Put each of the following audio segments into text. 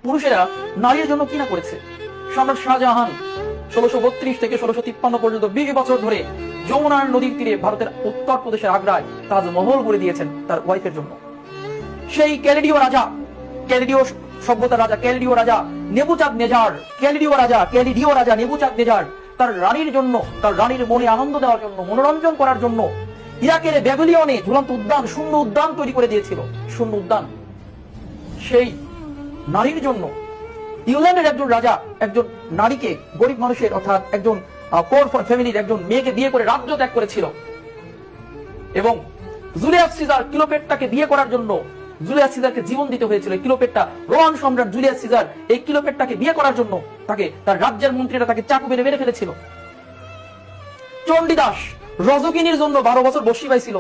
পুরুষেরা নারীর জন্য কি না করেছে। সম্রাট শাহজাহান 1632 থেকে 1653 পর্যন্ত 20 বছর ধরে যমুনার নদীর তীরে ভারতের উত্তর প্রদেশের আগ্রায় তাজমহল গড়ে দিয়েছেন তার ওয়াইফের জন্য। সেই ক্যালিডীয় রাজা, ক্যালিডীয় সভ্যতার রাজা, ক্যালিডীয় রাজা নেবুচাঁদ-নেজার, ক্যালিডীয় রাজা নেবুচাঁদ-নেজার তার রানীর জন্য, তার রানীর মনে আনন্দ দেওয়ার জন্য, মনোরঞ্জন করার জন্য ইরাকের ব্যাবিলিয়নে ঝুলন্ত উদ্যান, শূন্য উদ্যান তৈরি করে দিয়েছিল। শূন্য উদ্যান। সেই নারীর জন্য ইংল্যান্ডের একজন রাজা একজন নারীকে, গরিব মানুষের অর্থাৎ একজন পোর ফ্যামিলির একজন মেয়েকে বিয়ে করে রাজ্য ত্যাগ করেছিল। এবং জুলিয়াস সিজার ক্লিওপেট্রাকে বিয়ে করার জন্য জুলিয়াস সিজারকে জীবন দিতে হয়েছিল। ক্লিওপেট্রা, রোমান সম্রাট জুলিয়াস সিজার এই ক্লিওপেট্রাকে বিয়ে করার জন্য তাকে, তার রাজ্যের মন্ত্রীরা তাকে চাকু মেরে মেরে ফেলেছিল। চণ্ডীদাস রজকিনীর জন্য 12 বছর বসি পাইছিল।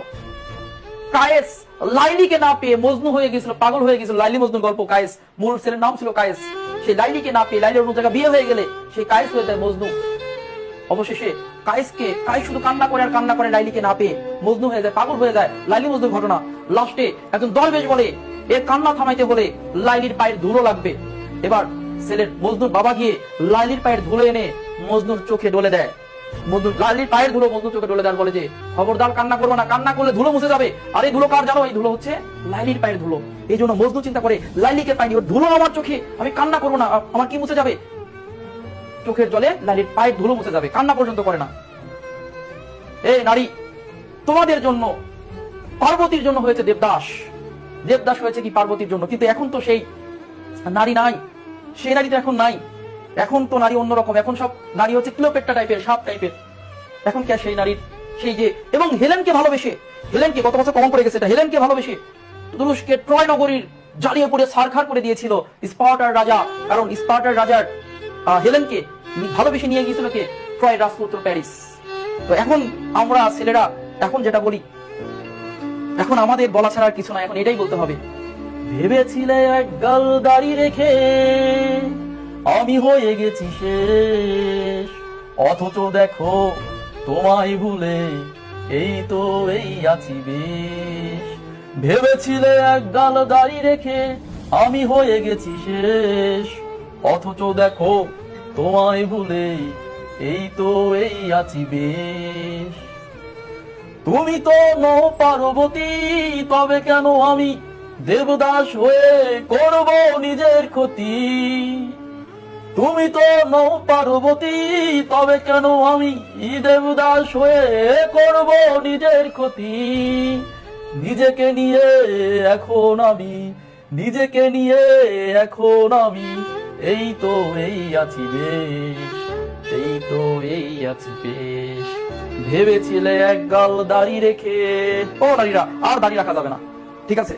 কায়েস লাইলিকে না পেয়ে মজনু হয়ে গেছিল, পাগল হয়ে গেছিল। লাইলি মজনুর গল্প। কায়েস মূল ছেলের নাম ছিল কায়েস। সেই লাইলিকে না পেয়ে, লাইলির অন্য জায়গায় বিয়ে হয়ে গেলে সেই কায়েস হয়ে যায় মজনু। অবশেষে কায়েস শুধু কান্না করে আর কান্না করে, লাইলিকে না পেয়ে মজনু হয়ে যায়, পাগল হয়ে যায়। লাইলি মজনুর ঘটনা। লাস্টে একজন দরবেশ বলে এর কান্না থামাইতে হলে লাইলির পায়ের ধুলো লাগবে। এবার ছেলের মজনুর বাবা গিয়ে লাইলির পায়ের ধুলো এনে মজনুর চোখে ডলে দেয়। লাইলির পায়ের ধুলো মজনুর চোখে ডলে দেন, বলে যে খবরদার কান্না করবো না, কান্না করলে ধুলো মুছে যাবে। আর এই ধুলো কার জানো? এই ধুলো হচ্ছে লাইলির পায়ের ধুলো। এই জন্য মজনু চিন্তা করে লাইলিকে পাইনি, ওর ধুলো আমার চোখে, আমি কান্না করবো না, আমার কি মুছে যাবে? চোখের জলে লাইলির পায়ের ধুলো মুছে যাবে, কান্না পর্যন্ত করে না। এই নারী, তোমাদের জন্য, পার্বতীর জন্য হয়েছে দেবদাস। দেবদাস হয়েছে কি পার্বতীর জন্য। কিন্তু এখন তো সেই নারী নাই, সেই নারী তো এখন নাই। এখন তো নারী অন্যরকম। এখন সব নারী হচ্ছে ক্লিওপেট্রা টাইপের, সাপ টাইপের। এখন কে সেই নারীর, সেই যে, এবং হেলেনকে ভালোবেসে, হেলেনকে গত বছর কমন করে গেছে এটা, হেলেনকে ভালোবেসে তুরস্কের ট্রয় নগরীর জ্বালিয়ে পড়ে ছারখার করে দিয়েছিল স্পার্টার রাজা। কারণ স্পার্টার রাজার হেলেনকে ভালোবেসে নিয়ে গিয়েছিল কে? ট্রয়ের রাজপুত্র প্যারিস। তো এখন আমরা ছেলেরা এখন যেটা বলি, এখন আমাদের বলা ছাড়া কিছু না, এখন এটাই বলতে হবে। ভেবেছিলে এক গাল দাড়ি রেখে আমি হয়ে গেছি শেষ, অথচ দেখো তোমায় ভুলে এই তো এই আছি বেশ। ভেবেছিলে এক গাল দাড়ি রেখে আমি হয়ে গেছি শেষ, অথচ দেখো তোমায় ভুলে এই তো এই আছি বেশ। তুমি তো নও পার্বতী, তবে কেন আমি দেবদাস হয়ে করব নিজের ক্ষতি। তুমি তো নও পার্বতী, তবে কেন আমি দেবদাস হয়ে করব নিজের ক্ষতি। নিজেকে নিয়ে এখন আমি, নিজেকে নিয়ে এখন আমি এই তো এই আছি বেশ, এই তো এই আছি বেশ। ভেবেছিলে এক গাল দাড়ি রেখে, ও নারীরা আর দাড়ি রাখা যাবে না, ঠিক আছে?